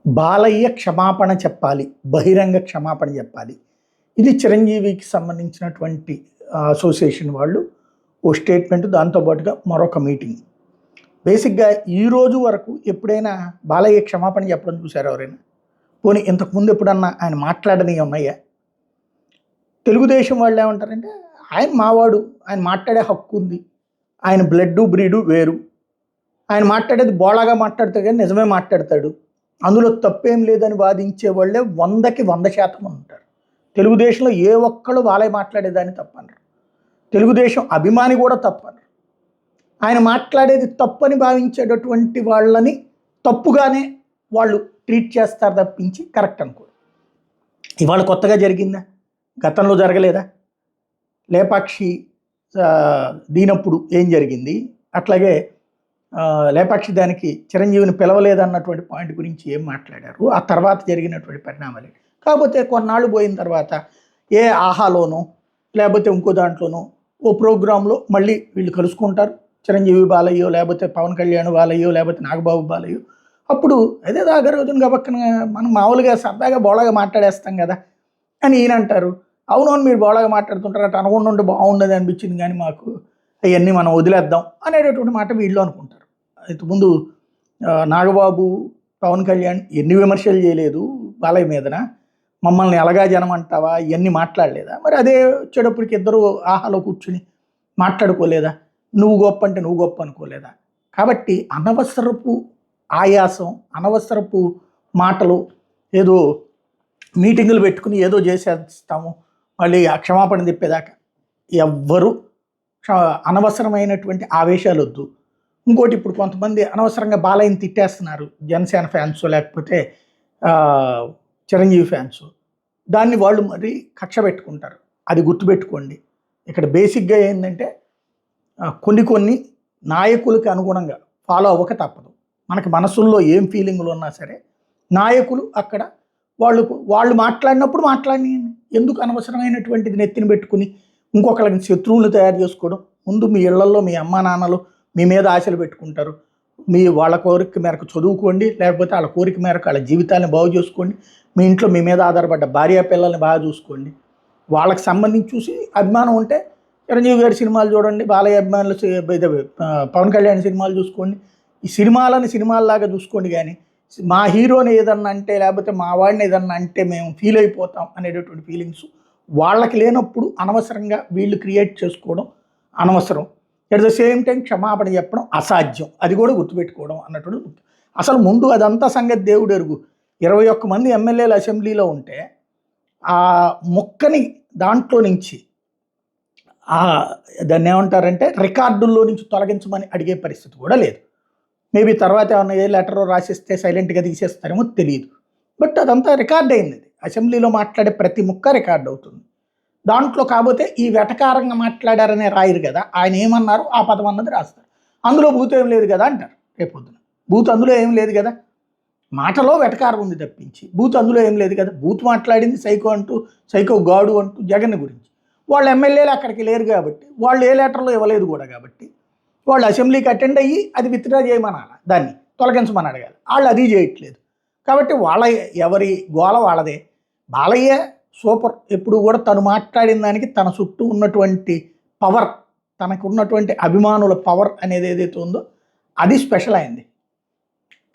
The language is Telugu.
బాలయ్య క్షమాపణ చెప్పాలి. బహిరంగ క్షమాపణ చెప్పాలి. ఇది చిరంజీవికి సంబంధించినటువంటి అసోసియేషన్ వాళ్ళు ఓ స్టేట్మెంట్, దాంతో పాటుగా మరొక మీటింగ్. బేసిక్‌గా ఈ రోజు వరకు ఎప్పుడైనా బాలయ్య క్షమాపణ చెప్పడం చూసారా ఎవరైనా? పోనీ ఇంతకుముందు ఎప్పుడన్నా ఆయన మాట్లాడనివి ఉన్నాయా? తెలుగుదేశం వాళ్ళు ఏమంటారంటే, ఆయన మావాడు, ఆయన మాట్లాడే హక్కు ఉంది, ఆయన బ్లడ్డు బ్రీడు వేరు, ఆయన మాట్లాడేది బోళాగా మాట్లాడతాడు కానీ నిజమే మాట్లాడతాడు, అందులో తప్పేం లేదని వాదించే వాళ్ళే 100కి 100% ఉంటారు. తెలుగుదేశంలో ఏ ఒక్కళ్ళు బాలయ్య మాట్లాడేదాన్ని తప్పనరు. తెలుగుదేశం అభిమాని కూడా తప్పనరు. ఆయన మాట్లాడేది తప్పని భావించేటటువంటి వాళ్ళని తప్పుగానే వాళ్ళు ట్రీట్ చేస్తారు తప్పించి కరెక్ట్ అనుకోరు. ఇవాళ కొత్తగా జరిగిందా? గతంలో జరగలేదా? లేపాక్షి దీనప్పుడు ఏం జరిగింది? అట్లాగే లేపాక్షి దానికి చిరంజీవిని పిలవలేదన్నటువంటి పాయింట్ గురించి ఏం మాట్లాడారు? ఆ తర్వాత జరిగినటువంటి పరిణామాలు. కాకపోతే కొన్నాళ్ళు పోయిన తర్వాత ఏ ఆహాలోనో లేకపోతే ఇంకో దాంట్లోనో ఓ ప్రోగ్రాంలో మళ్ళీ వీళ్ళు కలుసుకుంటారు. చిరంజీవి బాలయ్యో, లేకపోతే పవన్ కళ్యాణ్ బాలయ్యో, లేకపోతే నాగబాబు బాలయ్యో. అప్పుడు అదే దాగా రోజున గబక్కన మనం మామూలుగా సరదాగా బోళగా మాట్లాడేస్తాం కదా అని ఈయన అంటారు. అవునవును, మీరు బోళగా మాట్లాడుతుంటారు, అటు అనుకుండా ఉంటే బాగుండదు అనిపించింది, కానీ మాకు అవన్నీ మనం వదిలేద్దాం అనేటటువంటి మాట వీళ్ళు అనుకుంటారు. ఇంతకుముందు నాగబాబు, పవన్ కళ్యాణ్ ఎన్ని విమర్శలు చేయలేదు బాలయ్య మీదన, మమ్మల్ని ఎలాగా జనం అంటావా, ఇవన్నీ మాట్లాడలేదా? మరి అదే వచ్చేటప్పటికి ఇద్దరు ఆహాలో కూర్చుని మాట్లాడుకోలేదా? నువ్వు గొప్ప అంటే నువ్వు గొప్ప అనుకోలేదా? కాబట్టి అనవసరపు ఆయాసం, అనవసరపు మాటలు, ఏదో మీటింగులు పెట్టుకుని ఏదో చేసేస్తాము మళ్ళీ ఆ క్షమాపణ చెప్పేదాకా ఎవ్వరూ అనవసరమైనటువంటి ఆవేశాలు వద్దు. ఇంకోటి, ఇప్పుడు కొంతమంది అనవసరంగా బాలయ్యని తిట్టేస్తున్నారు, జనసేన ఫ్యాన్స్ లేకపోతే చిరంజీవి ఫ్యాన్స్. దాన్ని వాళ్ళు మరి కక్ష పెట్టుకుంటారు. అది గుర్తుపెట్టుకోండి. ఇక్కడ బేసిక్గా ఏంటంటే కొన్ని నాయకులకి అనుగుణంగా ఫాలో అవ్వక తప్పదు. మనకి మనసుల్లో ఏం ఫీలింగ్లు ఉన్నా సరే నాయకులు అక్కడ వాళ్ళు మాట్లాడినప్పుడు మాట్లాడి, ఎందుకు అనవసరమైనటువంటిది నెత్తిన పెట్టుకుని ఇంకొకరికి శత్రువులు తయారు చేసుకోవడం? ముందు మీ ఇళ్లలో మీ అమ్మా నాన్నలు మీ మీద ఆశలు పెట్టుకుంటారు. వాళ్ళ కోరిక మేరకు చదువుకోండి, లేకపోతే వాళ్ళ కోరిక మేరకు వాళ్ళ జీవితాన్ని బాగు చేసుకోండి. మీ ఇంట్లో మీ మీద ఆధారపడ్డ భార్య పిల్లల్ని బాగా చూసుకోండి. వాళ్ళకి సంబంధించి చూసి అభిమానం ఉంటే చిరంజీవి గారి సినిమాలు చూడండి, బాలయ్య అభిమానులు పవన్ కళ్యాణ్ సినిమాలు చూసుకోండి. ఈ సినిమాలని సినిమాల్లాగా చూసుకోండి. కానీ మా హీరోని ఏదన్నా అంటే, లేకపోతే మా వాడిని ఏదన్నా అంటే మేము ఫీల్ అయిపోతాం అనేటటువంటి ఫీలింగ్స్ వాళ్ళకి లేనప్పుడు అనవసరంగా వీళ్ళు క్రియేట్ చేసుకోవడం అనవసరం. ఎట్ ద సేమ్ టైం క్షమాపణ చెప్పడం అసాధ్యం. అది కూడా గుర్తుపెట్టుకోవడం అన్నట్టు. అసలు ముందు అదంతా సంగతి దేవుడు ఎరుగు. 21 మంది ఎమ్మెల్యేలు అసెంబ్లీలో ఉంటే ఆ మొక్కని దాంట్లో నుంచి దాన్ని ఏమంటారంటే రికార్డుల్లో నుంచి తొలగించమని అడిగే పరిస్థితి కూడా లేదు. మేబీ తర్వాత ఏమన్నా ఏ లెటర్ రాసిస్తే సైలెంట్గా తీసేస్తారేమో తెలియదు. బట్ అదంతా రికార్డ్ అయింది. అసెంబ్లీలో మాట్లాడే ప్రతి ముక్క రికార్డ్ అవుతుంది. దాంట్లో కాకపోతే ఈ వెటకారంగా మాట్లాడారనే రాయరు కదా, ఆయన ఏమన్నారు ఆ పదం అన్నది రాస్తారు. అందులో బూత్ ఏం లేదు కదా అంటారు రేపొద్దున. బూత్ అందులో ఏం లేదు కదా, మాటలో వెటకారం ఉంది తప్పించి బూత్ అందులో ఏం లేదు కదా. బూత్ మాట్లాడింది సైకో గాడు అంటూ జగన్ గురించి. వాళ్ళు ఎమ్మెల్యేలు అక్కడికి లేరు కాబట్టి, వాళ్ళు ఏ లెటర్లో ఇవ్వలేదు కూడా కాబట్టి, వాళ్ళు అసెంబ్లీకి అటెండ్ అయ్యి అది విత్డ్రా చేయమనాలి, దాన్ని తొలగించమని అడగాలి. వాళ్ళు అది చేయట్లేదు కాబట్టి ఎవరి గోల వాళ్ళదే. బాలయ్య సూపర్. ఎప్పుడు కూడా తను మాట్లాడిన దానికి తన చుట్టూ ఉన్నటువంటి పవర్, తనకు ఉన్నటువంటి అభిమానుల పవర్ అనేది ఏదైతే ఉందో అది స్పెషల్ అయింది.